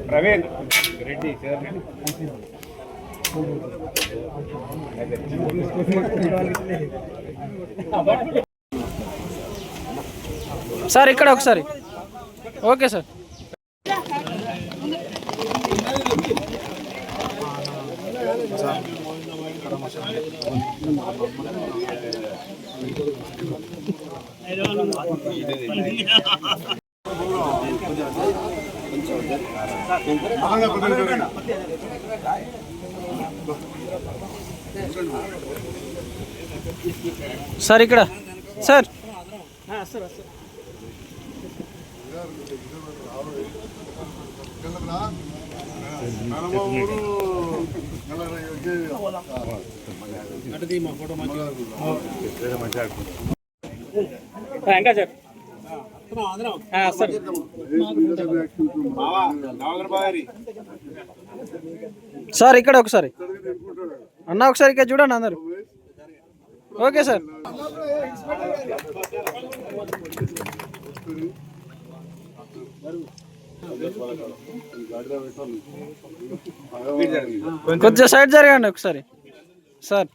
Praveen Reddy sir ఇక్కడ ఒకసారి okay sir sir ఇక్కడ సార్ ఇంకా సార్ సార్ ఇక్కడ ఒకసారి అన్న ఒకసారి ఇక్కడ చూడండి అందరు ఓకే సార్ కొంచెం సైడ్ జరగండి ఒకసారి సార్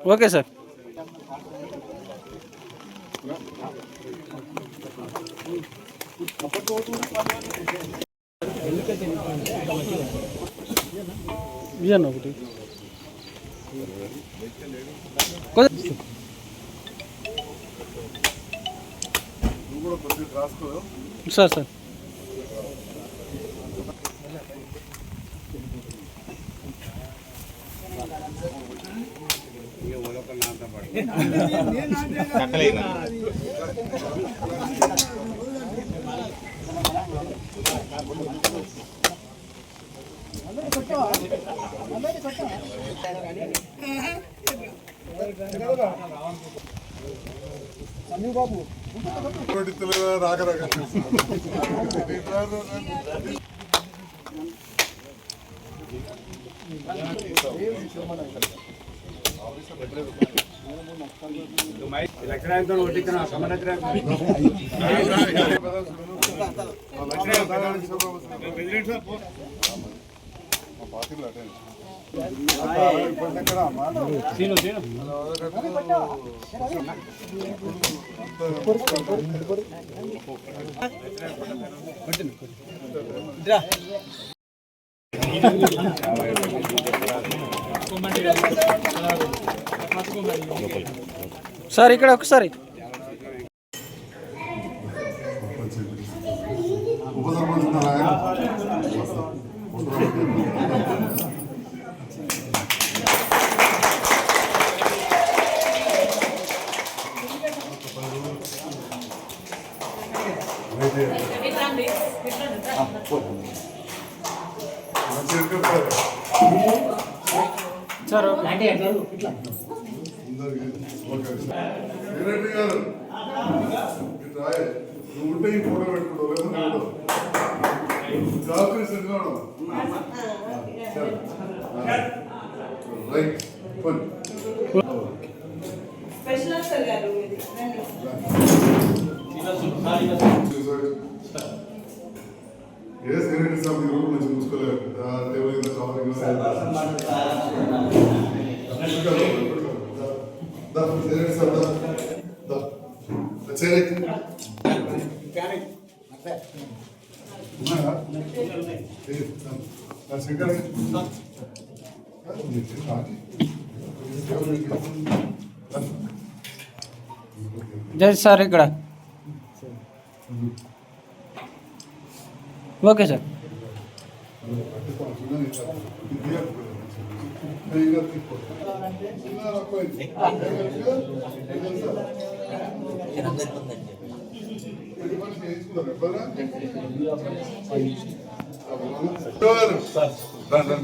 ఓకే సార్ ఇయ్యండి ఒకటి సార్ సార్ బాబు రాగరాగ సార్ ఇక్కడ ఒకసారి సార్ నువ్వు ఉంటే ఈ ఫోటో పెట్టుకోవడం రైట్ ఏ సెక్రటరీ సాబ్ మీరు మంచి చూసుకోలేదు దేవుడి కావాలి సెక్రటరీ సాబ్ జై సార్ ఇక్కడ ఓకే సార్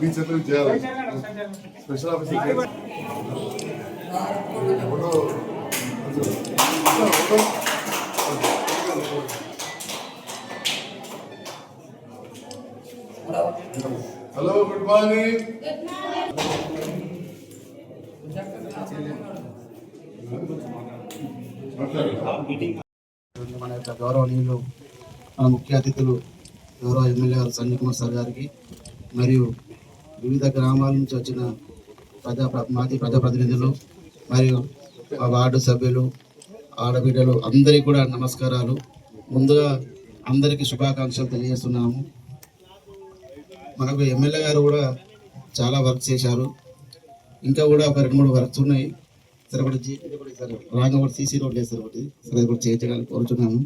మీ చేతులు చేయాలి special officer hello good morning మన యొక్క గౌరవనీయులు మన ముఖ్య అతిథులు గౌరవ ఎమ్మెల్యే గారు సంజయ్ కుమార్ సార్ గారికి మరియు వివిధ గ్రామాల నుంచి వచ్చిన మాజీ ప్రజాప్రతినిధులు మరియు మా వార్డు సభ్యులు ఆడబిడ్డలు అందరికీ కూడా నమస్కారాలు. ముందుగా అందరికీ శుభాకాంక్షలు తెలియజేస్తున్నాము. మనకు ఎమ్మెల్యే గారు కూడా చాలా వర్క్ చేశారు. ఇంకా కూడా ఒక 2-3 వర్క్స్ ఉన్నాయి. సరే ఒకటి జీపీ కూడా సార్ రాంగ్ ఒకటి సీసీ రోడ్ లేదు సార్, ఒకటి సరే కూడా చేయించడానికి కోరుచున్నాము.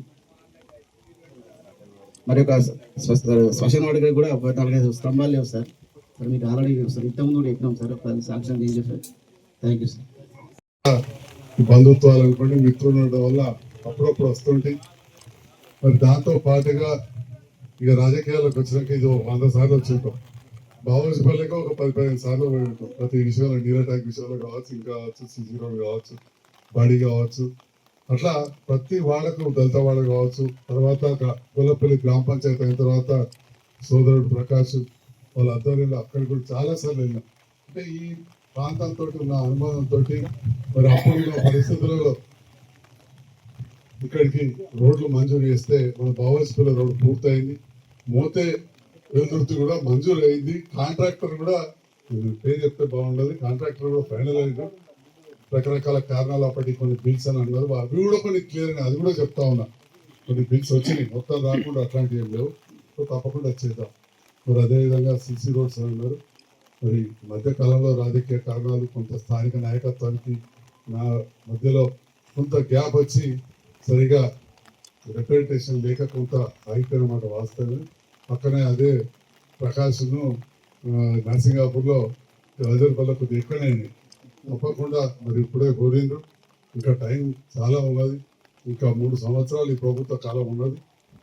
మరి ఒక శ్మశాన వాడికి కూడా 4-5 స్తంభాలు లేవు సార్. సార్ మీకు ఆల్రెడీ సార్ ఇంతకుముందు కూడా చెప్పినాం సార్, ఒకసారి సాంక్షన్ చేయండి సార్. Thank you sir. బంధుత్వాలు అనుకోండి, మిత్రులు ఉండడం వల్ల అప్పుడప్పుడు వస్తుంటాయి. మరి దాంతో పాటుగా ఇక రాజకీయాల్లోకి వచ్చినాక ఇది 100 సార్లు వచ్చింటాం. బావోజీపల్లికి ఒక 10-15 సార్లు పోయి ఉంటాం. ప్రతి విషయంలో నీళ్ళ ట్యాంక్ విషయంలో కావచ్చు, ఇంకా కావచ్చు, సిసి రోడ్ కావచ్చు, బడి కావచ్చు, అట్లా ప్రతి వాళ్ళకు దళిత వాళ్ళు కావచ్చు. తర్వాత గొల్లపల్లి గ్రామ పంచాయతీ అయిన తర్వాత సోదరుడు ప్రకాష్ వాళ్ళ ఆధ్వర్యంలో అక్కడికి కూడా చాలా సార్లు వెళ్ళాం. అంటే ఈ ప్రాంతంతో ఉన్న అనుభవంతో మరి అప్పుడున్న పరిస్థితులలో ఇక్కడికి రోడ్లు మంజూరు చేస్తే మన బావోజీపల్లి రోడ్డు పూర్తయింది. మోతే వెలుతుర్తి కూడా మంజూరు అయింది. కాంట్రాక్టర్ కూడా పేరు చెప్తే బాగుండదు, కాంట్రాక్టర్ కూడా ఫైనల్ అయింది. రకరకాల కారణాలు అప్పటికి కొన్ని బిల్స్ అని అన్నారు, అవి కూడా కొన్ని క్లియర్ అయినా అది కూడా చెప్తా ఉన్నా. కొన్ని బిల్స్ వచ్చినాయి, మొత్తం రాకుండా అట్లాంటివి ఏం లేవు. సో తప్పకుండా చేద్దాం. మరి అదేవిధంగా సిసి రోడ్స్ అని అన్నారు. మరి మధ్యకాలంలో రాజకీయ కారణాలు, కొంత స్థానిక నాయకత్వానికి నా మధ్యలో కొంత గ్యాప్ వచ్చి సరిగా రిప్రజెంటేషన్ లేక కొంత ఆగిపోయినమాట వాస్తవమే. పక్కనే అదే ప్రకాశ్ను నరసింగాపూర్లో రాజర్పల్లి కొద్దిగా ఎక్కువనే అయినాయి. తప్పకుండా మరి ఇప్పుడే కోరిండ్రు, ఇంకా టైం చాలా ఉన్నది, ఇంకా 3 సంవత్సరాలు ఈ ప్రభుత్వ కాలం ఉన్నది.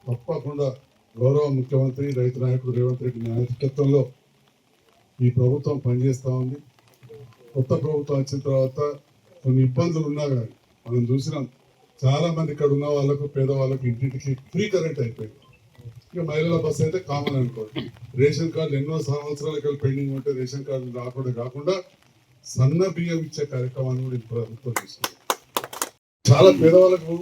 తప్పకుండా గౌరవ ముఖ్యమంత్రి రైతు నాయకుడు రేవంత్ రెడ్డి నాయకత్వంలో ఈ ప్రభుత్వం పనిచేస్తూ ఉంది. కొత్త ప్రభుత్వం వచ్చిన తర్వాత కొన్ని ఇబ్బందులు ఉన్నా కానీ మనం చూసినాం. చాలా మంది ఇక్కడ ఉన్న వాళ్ళకు, పేదవాళ్ళకు ఇంటింటికి ఫ్రీ కరెంట్ అయిపోయింది. ఇక మహిళల బస్సు అయితే కామన్ అనుకోండి. రేషన్ కార్డులు ఎన్నో సంవత్సరాలకి పెండింగ్ ఉంటే రేషన్ కార్డులు రాకుండా కాకుండా సన్న బియ్యం ఇచ్చే కార్యక్రమాన్ని కూడా ఇప్పుడు ప్రభుత్వం తీసుకుంది. చాలా పేదవాళ్ళకు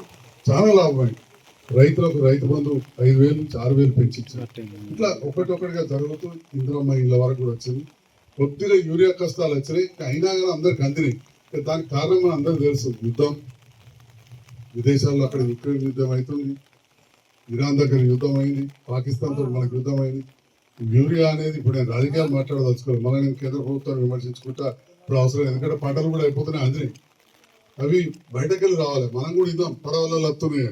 చాలా లాభమైంది. రైతులకు రైతు బంధు 5,000 నుంచి 6,000 పెంచిచ్చారు. ఇట్లా ఒకటిగా జరుగుతూ ఇందిరమ్మ ఇళ్ళ వరకు కూడా వచ్చింది. కొద్దిగా యూరియా కష్టాలు వచ్చినాయి, అయినా కానీ అందరికి అందినాయి. దానికి కారణం మన అందరికి తెలుసు, యుద్ధం. విదేశాల్లో అక్కడ యుక్రెయిన్ యుద్ధం అవుతుంది, ఇరాన్ దగ్గర యుద్ధం అయింది, పాకిస్తాన్తో మనకు యుద్ధం అయింది. యూరియా అనేది ఇప్పుడు నేను రాజకీయాలు మాట్లాడదలుచుకోవాలి. మళ్ళీ నేను కేంద్ర ప్రభుత్వాన్ని విమర్శించుకుంటా ఇప్పుడు అవసరం. ఎందుకంటే పంటలు కూడా అయిపోతున్నాయి, అందినాయి. అవి బయటకెళ్ళి రావాలి, మనం కూడా ఇద్దాం, పడవలలో వస్తున్నాయి.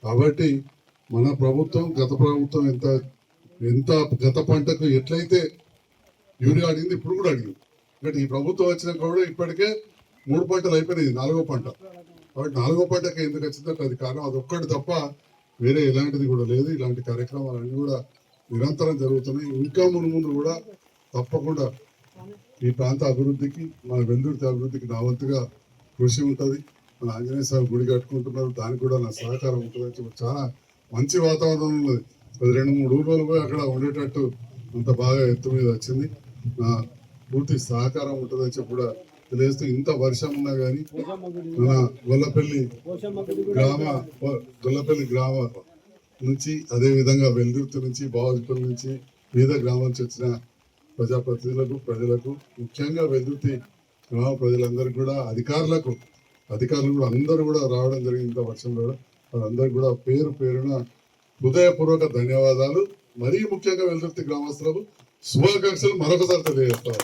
కాబట్టి మన ప్రభుత్వం, గత ప్రభుత్వం ఎంత గత పంటకు ఎట్లయితే యూరియా అడిగింది ఇప్పుడు కూడా అడిగింది. కాబట్టి ఈ ప్రభుత్వం వచ్చినాక కూడా ఇప్పటికే 3 పంటలు అయిపోయినాయి, 4వ పంట. కాబట్టి 4వ పంటకి ఎందుకు వచ్చిందంటే అది కారణం అది ఒక్కటి తప్ప వేరే ఎలాంటిది కూడా లేదు. ఇలాంటి కార్యక్రమాలన్నీ కూడా నిరంతరం జరుగుతున్నాయి. ఇంకా ముందు కూడా తప్పకుండా ఈ ప్రాంత అభివృద్ధికి, మన వెల్దుర్తి అభివృద్ధికి నా వంతుగా కృషి ఉంటుంది. మన ఆంజనేయ స్వామి గుడి కట్టుకుంటున్నారు, దానికి కూడా నా సహకారం ఉంటుంది. చాలా మంచి వాతావరణం ఉన్నది. 2-3 ఊర్లలో పోయి అక్కడ ఉండేటట్టు అంత బాగా ఎత్తు మీద వచ్చింది. నా పూర్తి సహకారం ఉంటుందని చెప్పి కూడా తెలియజేస్తూ, ఇంత వర్షం ఉన్నా కానీ మన గొల్లపల్లి గ్రామ నుంచి, అదేవిధంగా వెల్దుర్తి నుంచి, బావోజీపల్లి నుంచి, వివిధ గ్రామాల నుంచి వచ్చిన ప్రజాప్రతినిధులకు, ప్రజలకు, ముఖ్యంగా వెల్దుర్తి గ్రామ ప్రజలందరికీ కూడా, అధికారులు కూడా అందరూ కూడా రావడం జరిగింది. ఇంత వర్షంలో వాళ్ళందరికీ కూడా పేరున హృదయపూర్వక ధన్యవాదాలు. మరీ ముఖ్యంగా వెల్దుర్తి గ్రామస్తులకు శుభాకాంక్షలు మరొకసారి తెలియజేస్తాను.